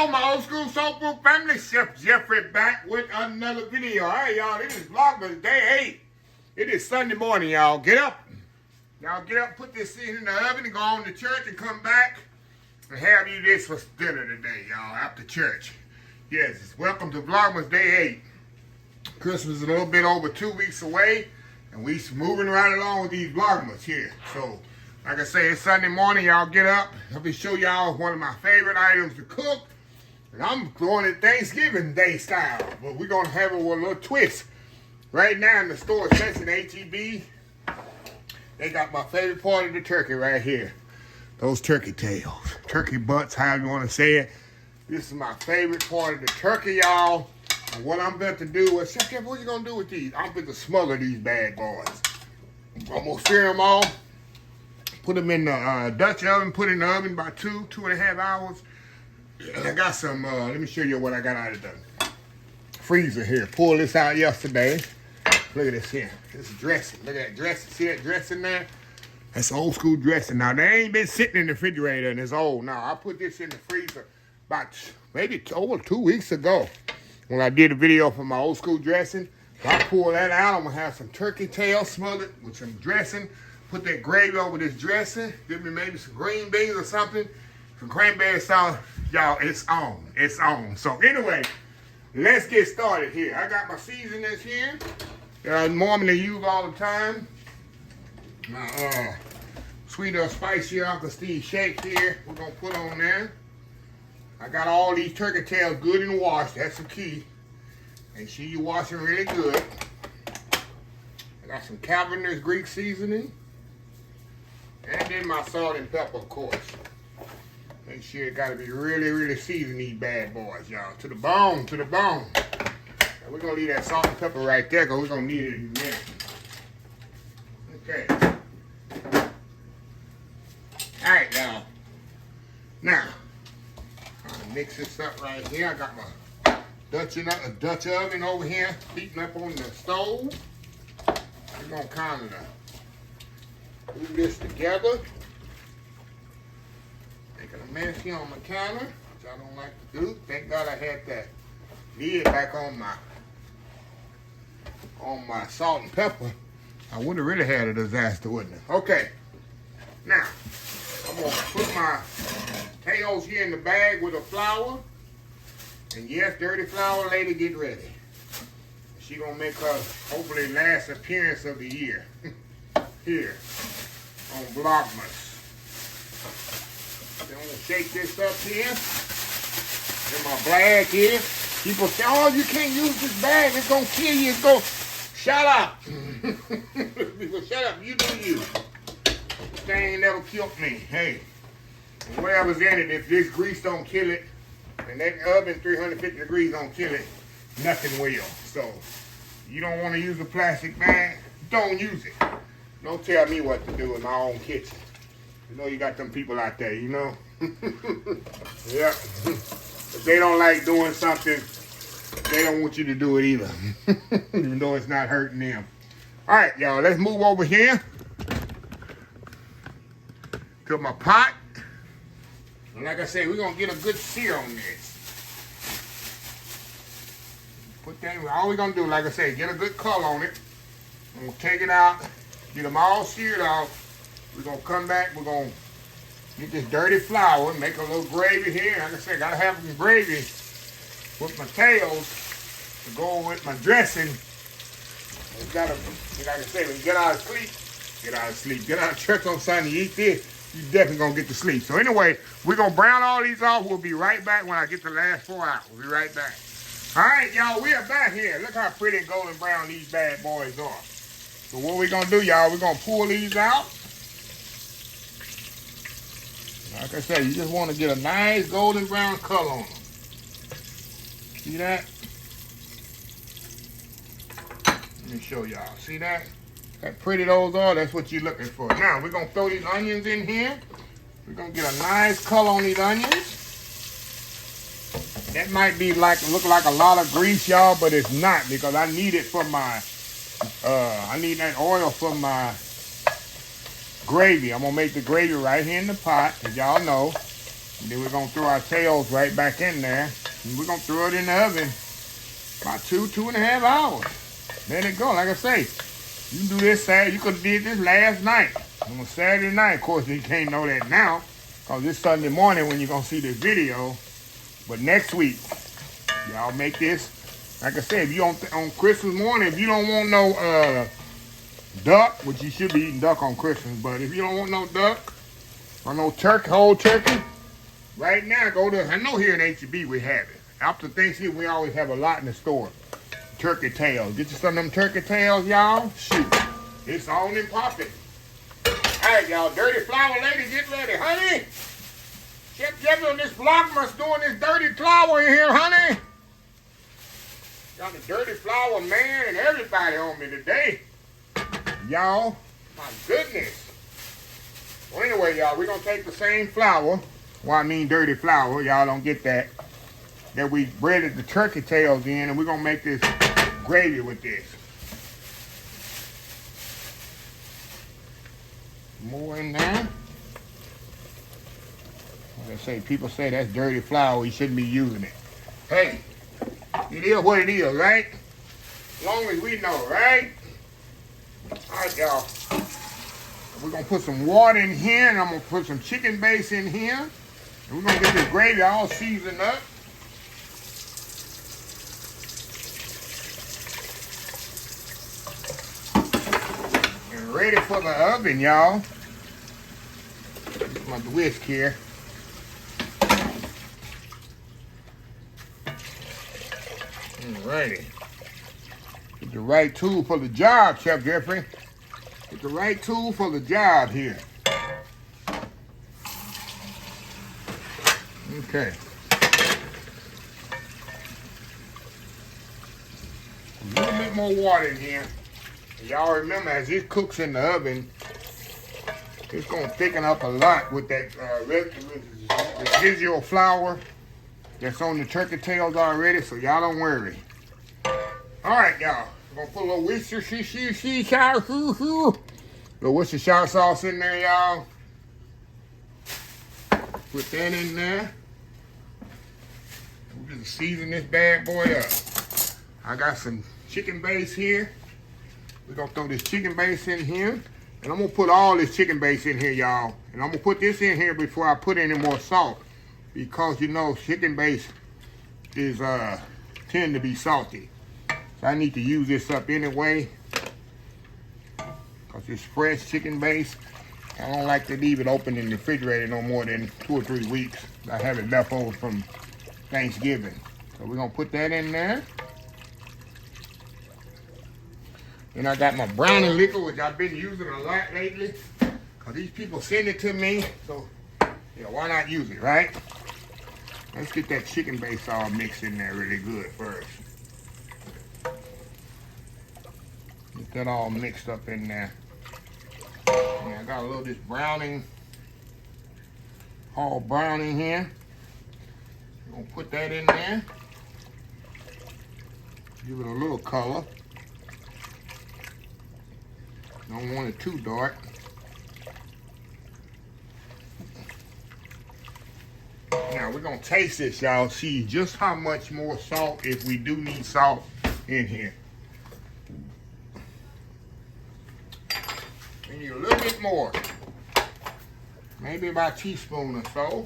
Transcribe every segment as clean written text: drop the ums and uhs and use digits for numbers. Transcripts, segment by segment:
Hello, my old school soul food family. Chef Jeffrey back with another video. All right, y'all. This is Vlogmas Day 8. It is Sunday morning, y'all. Get up. Y'all get up, put this in the oven, and go on to church and come back and have you this for dinner today, y'all, after church. Yes, welcome to Vlogmas Day 8. Christmas is a little bit over 2 weeks away, and we moving right along with these Vlogmas here. So, like I say, it's Sunday morning. Y'all get up. Let me show y'all one of my favorite items to cook. And I'm going it Thanksgiving Day style. But we're going to have it with a little twist. Right now in the store section, HEB, they got my favorite part of the turkey right here. Those turkey tails. Turkey butts, however you want to say it. This is my favorite part of the turkey, y'all. And what I'm about to do is, Chef Jeff, what you going to do with these? I'm going to smother these bad boys. I'm going to sear them all. Put them in the Dutch oven, put in the oven about 2.5 hours. And I got some, let me show you what I got out of the freezer here. Pulled this out yesterday. Look at this here. This is dressing. Look at that dressing. See that dressing there? That's old school dressing. Now, they ain't been sitting in the refrigerator and it's old. Now, I put this in the freezer about maybe over 2 weeks ago when I did a video for my old school dressing. So I pull that out. I'm going to have some turkey tail smothered with some dressing. Put that gravy over this dressing. Give me maybe some green beans or something. Some cranberry sauce. Y'all, it's on. It's on. So anyway, let's get started here. I got my seasonings here. Normally use all the time. My sweet or spicy Uncle Steve shake here. We're going to put on there. I got all these turkey tails good and washed. That's the key. Make sure you wash them really good. I got some cavenders Greek seasoning. And then my salt and pepper, of course. Make sure it gotta be really, really seasoned, these bad boys, y'all. To the bone, to the bone. Now we're gonna leave that salt and pepper right there, because we're gonna need it in a minute. Okay. Alright, y'all. Now, I'm gonna mix this up right here. I got my Dutch oven over here, heating up on the stove. We're gonna kind of do this together. Making a mess here on my counter, which I don't like to do. Thank God I had that lid back on my salt and pepper. I would have really had a disaster, wouldn't it? Okay. Now, I'm going to put my tails here in the bag with a flour. And yes, dirty flour lady, get ready. She going to make her, hopefully, last appearance of the year. Here on Vlogmas. I'm going to shake this up here. In my bag here. People say, oh, you can't use this bag. It's going to kill you. It's going to... Shut up. People, shut up. You do you. This thing ain't never killed me. Hey. Whatever's in it, if this grease don't kill it, and that oven 350 degrees don't kill it, nothing will. So, you don't want to use a plastic bag, don't use it. Don't tell me what to do in my own kitchen. You know you got them people out there, you know? Yeah. If they don't like doing something, they don't want you to do it either. Even though it's not hurting them. All right, y'all, let's move over here to my pot. And like I said, we're going to get a good sear on this. Put that, all we're going to do, like I said, get a good color on it. I'm going to take it out. Get them all seared off. We're going to come back. We're going to get this dirty flour. Make a little gravy here. Like I said, got to have some gravy with my tails to go with my dressing. It's got to, like I said, when you get out of sleep, get out of sleep. Get out of church on Sunday, eat this, you definitely going to get to sleep. So anyway, we're going to brown all these off. We'll be right back when I get the last 4 out. We'll be right back. All right, y'all, we are back here. Look how pretty golden brown these bad boys are. So what we're going to do, y'all, we're going to pull these out. Like I said, you just want to get a nice golden brown color on them. See that? Let me show y'all. See that? How pretty those are? That's what you're looking for. Now, we're going to throw these onions in here. We're going to get a nice color on these onions. That might be look like a lot of grease, y'all, but it's not, because I need it for my... I need that oil for my gravy. I'm going to make the gravy right here in the pot, as y'all know. And then we're going to throw our tails right back in there. And we're going to throw it in the oven about 2.5 hours. Let it go. Like I say, you can do this Saturday. You could have did this last night. On a Saturday night. Of course, you can't know that now, because it's Sunday morning when you're going to see this video. But next week, y'all make this. Like I said, if you on Christmas morning, if you don't want no duck, which you should be eating duck on Christmas, but if you don't want no duck or no turkey, whole turkey, right now, go to, I know here in H-E-B we have it. After Thanksgiving, we always have a lot in the store. Turkey tails. Get you some of them turkey tails, y'all. Shoot. It's on and popping. All right, y'all. Dirty flour lady, get ready. Honey, Chef Jeffy on this VLOGMAS doing this dirty flour in here, honey. Got the dirty flour man and everybody on me today. Y'all, my goodness. Well, anyway, y'all, we're going to take the same flour. Well, I mean dirty flour. Y'all don't get that. That we breaded the turkey tails in, and we're going to make this gravy with this. More in there. Like I say, people say that's dirty flour. You shouldn't be using it. Hey, it is what it is, right? As long as we know, right? All right, y'all. We're going to put some water in here, and I'm going to put some chicken base in here. And we're going to get this gravy all seasoned up. And ready for the oven, y'all. Get my whisk here. Alrighty. Get the right tool for the job, Chef Jeffrey. Get the right tool for the job here. Okay. A little bit more water in here. Y'all remember, as it cooks in the oven, it's going to thicken up a lot with that residual flour that's on the turkey tails already, so y'all don't worry. All right, y'all. We're going to put a little Worcestershire sauce in there, y'all. Put that in there. We're going to season this bad boy up. I got some chicken base here. We're going to throw this chicken base in here. And I'm going to put all this chicken base in here, y'all. And I'm going to put this in here before I put any more salt. Because, you know, chicken base is tend to be salty. So I need to use this up anyway. Because it's fresh chicken base. I don't like to leave it open in the refrigerator no more than 2 or 3 weeks. I have it left over from Thanksgiving. So we're going to put that in there. And I got my browning liquor, which I've been using a lot lately. Because these people send it to me. So, yeah, why not use it, right? Let's get that chicken base all mixed in there really good first. Get that all mixed up in there. And I got a little of this browning, whole browning here. I'm going to put that in there. Give it a little color. Don't want it too dark. Now we're gonna taste this, y'all. See just how much more salt, if we do need salt in here. We need a little bit more. Maybe about a teaspoon or so.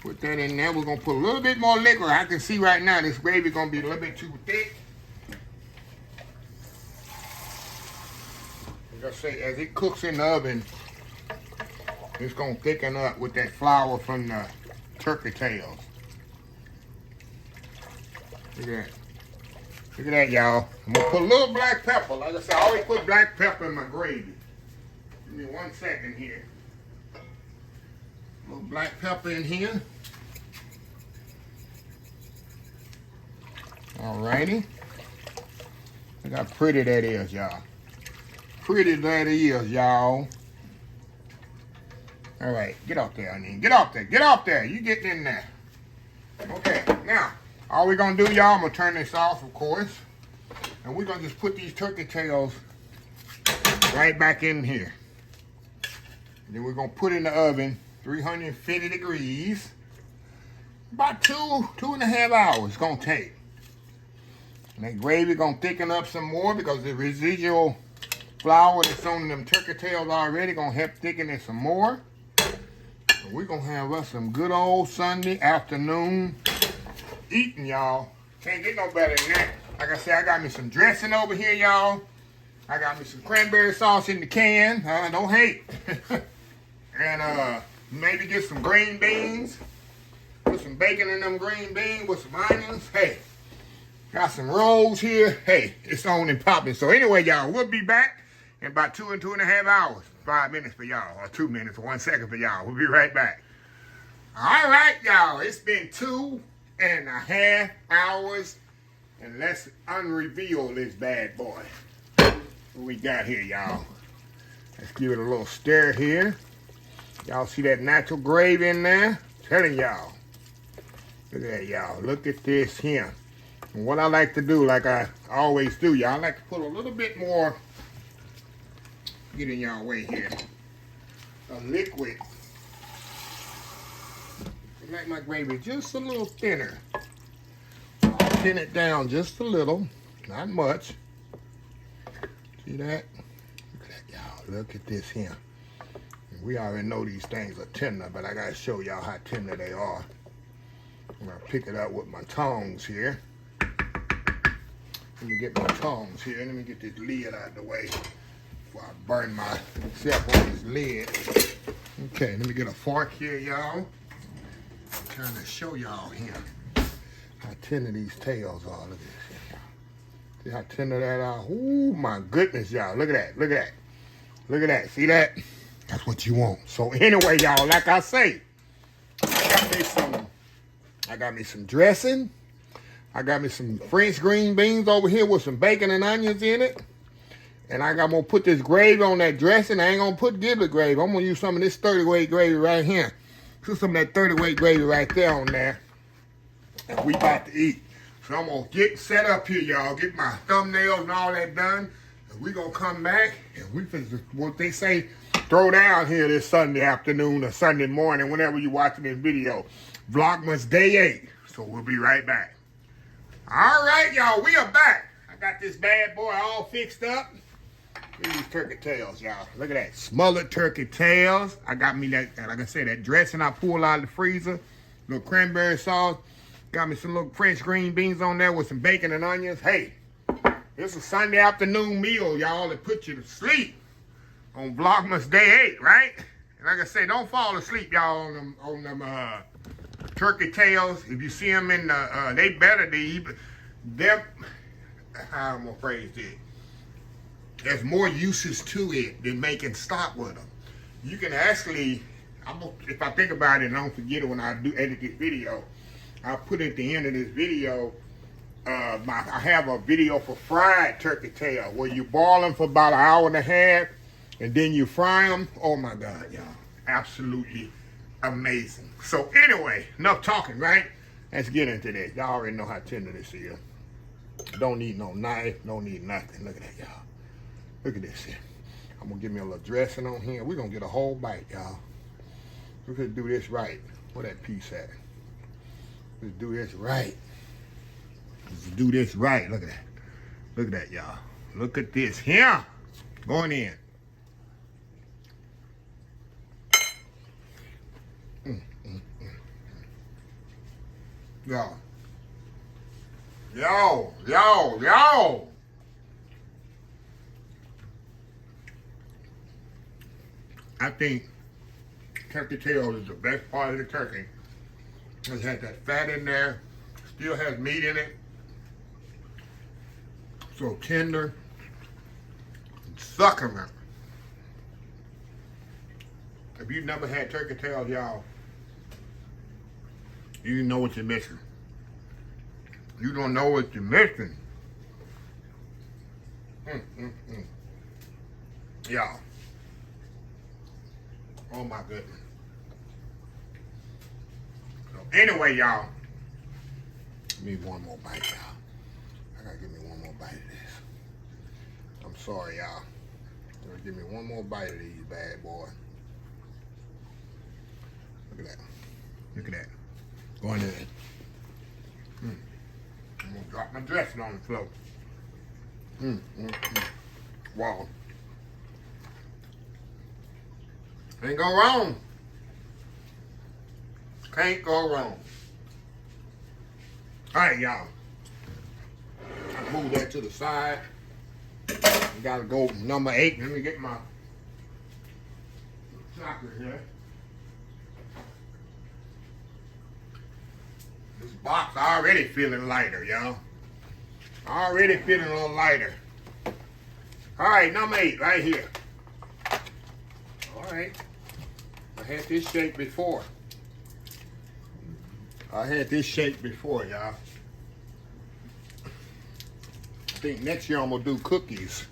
Put that in there. We're gonna put a little bit more liquor. I can see right now this gravy gonna be a little bit too thick. Like I say, as it cooks in the oven, it's gonna thicken up with that flour from the turkey tails. Look at that. Look at that, y'all. I'm gonna put a little black pepper. Like I said, I always put black pepper in my gravy. Give me 1 second here. A little black pepper in here. Alrighty. Look how pretty that is, y'all. Pretty that is, y'all. All right, get off there, honey. Get off there. Get off there. You getting in there. Okay, now, all we're going to do, y'all, I'm going to turn this off, of course. And we're going to just put these turkey tails right back in here. Then we're gonna put it in the oven, 350 degrees. About 2.5 hours it's gonna take. And that gravy gonna thicken up some more because the residual flour that's on them turkey tails already gonna help thicken it some more. So we're gonna have us some good old Sunday afternoon eating, y'all. Can't get no better than that. Like I said, I got me some dressing over here, y'all. I got me some cranberry sauce in the can. Don't hate. And maybe get some green beans. Put some bacon in them green beans with some onions. Hey, got some rolls here. Hey, it's on and popping. So anyway, y'all, we'll be back in about 2.5 hours. 5 minutes for y'all, or 2 minutes, or 1 second for y'all. We'll be right back. All right, y'all. It's been 2.5 hours, and let's unreveal this bad boy. What we got here, y'all? Let's give it a little stir here. Y'all see that natural gravy in there? Telling y'all. Look at that, y'all. Look at this here. And what I like to do, like I always do, y'all, I like to put a little bit more, get in y'all way here, a liquid. I like my gravy just a little thinner. I'll thin it down just a little, not much. See that? Look at that, y'all. Look at this here. We already know these things are tender, but I gotta show y'all how tender they are. I'm gonna pick it up with my tongs here. Let me get my tongs here. Let me get this lid out of the way before I burn myself on this lid. Okay, let me get a fork here, y'all. I'm trying to show y'all here how tender these tails are. Look at this here. See how tender that are? Ooh, my goodness, y'all. Look at that. Look at that. Look at that. See that? That's what you want. So anyway, y'all, like I say, I got me some dressing. I got me some French green beans over here with some bacon and onions in it. And I'm gonna put this gravy on that dressing. I ain't gonna put giblet gravy. I'm gonna use some of this 30-weight gravy right here. Put some of that 30-weight gravy right there on there. And we about to eat. So I'm gonna get set up here, y'all. Get my thumbnails and all that done. And we gonna come back and we what they say, throw down here this Sunday afternoon or Sunday morning, whenever you're watching this video. Vlogmas Day 8. So we'll be right back. All right, y'all, we are back. I got this bad boy all fixed up. Look at these turkey tails, y'all. Look at that. Smothered turkey tails. I got me that, like I said, that dressing I pulled out of the freezer. Little cranberry sauce. Got me some little French green beans on there with some bacon and onions. Hey, this is a Sunday afternoon meal, y'all, that put you to sleep on Vlogmas Day 8, right? And like I say, don't fall asleep, y'all, on them turkey tails. If you see them in the, they better be, how I'm gonna phrase it. There's more uses to it than making stock with them. You can actually, if I think about it and I don't forget it when I do edit this video, I'll put at the end of this video, I have a video for fried turkey tail where you boil them for about 1.5 hours and then you fry them. Oh my God, y'all. Absolutely amazing. So anyway, enough talking, right? Let's get into this. Y'all already know how tender this is. Don't need no knife, don't need nothing. Look at that, y'all. Look at this here. I'm gonna give me a little dressing on here. We're gonna get a whole bite, y'all. We're gonna do this right. Where that piece at? Let's do this right. Let's do this right. Look at that. Look at that, y'all. Look at this here. Going in. Yo. Yo, yo, yo. I think turkey tail is the best part of the turkey. It has that fat in there, still has meat in it. So tender, succulent. If you've never had turkey tails, y'all, you know what you're missing. You don't know what you're missing. Y'all. Oh my goodness. So anyway, y'all. Give me one more bite, y'all. I gotta give me one more bite of this. I'm sorry, y'all. Give me one more bite of these bad boys. Look at that. Look at that. Going in. I'm gonna drop my dressing on the floor. Wow. Ain't go wrong. Can't go wrong. All right, y'all. I move that to the side. We gotta go number 8. Let me get my chocolate here. This box already feeling lighter, y'all. Already feeling a little lighter. All right, number 8 right here. All right. I had this shape before. Y'all. I think next year I'm gonna do cookies.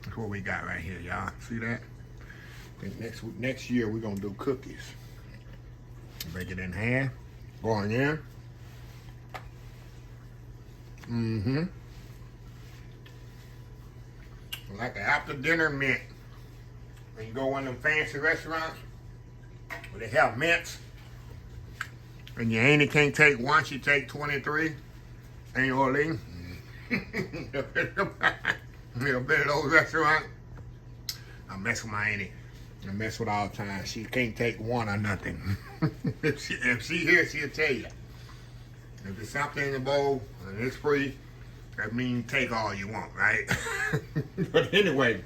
That's what we got right here, y'all. See that? I think next year we're gonna do cookies. Break it in half. Going in. Like an after dinner mint. When you go to one of them fancy restaurants where they have mints, and your auntie can't take one, she take 23. Ain't Orleans. You know, been in those restaurants. I mess with my auntie. I mess with her all the time. She can't take one or nothing. if she here, she'll tell you. If there's something in the bowl and it's free, that means take all you want, right? But anyway,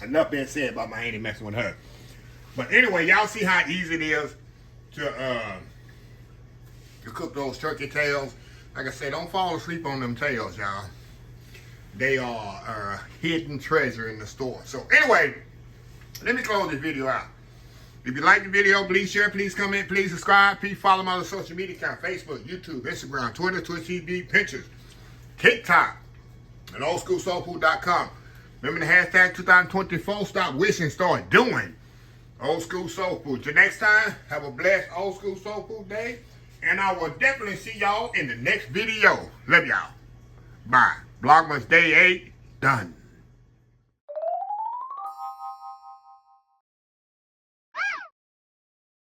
enough being said about my auntie messing with her. But anyway, y'all see how easy it is to cook those turkey tails. Like I said, don't fall asleep on them tails, y'all. They are a hidden treasure in the store. So anyway, let me close this video out. If you like the video, please share, please comment, please subscribe, please follow my other social media account, Facebook, YouTube, Instagram, Twitter, Twitch TV, Pinterest, TikTok, and oldschoolsoulfood.com. Remember the hashtag 2024, stop wishing, start doing. Old School Soul Food. Till next time, have a blessed Old School Soul Food day. And I will definitely see y'all in the next video. Love y'all. Bye. Vlogmas Day 8, done.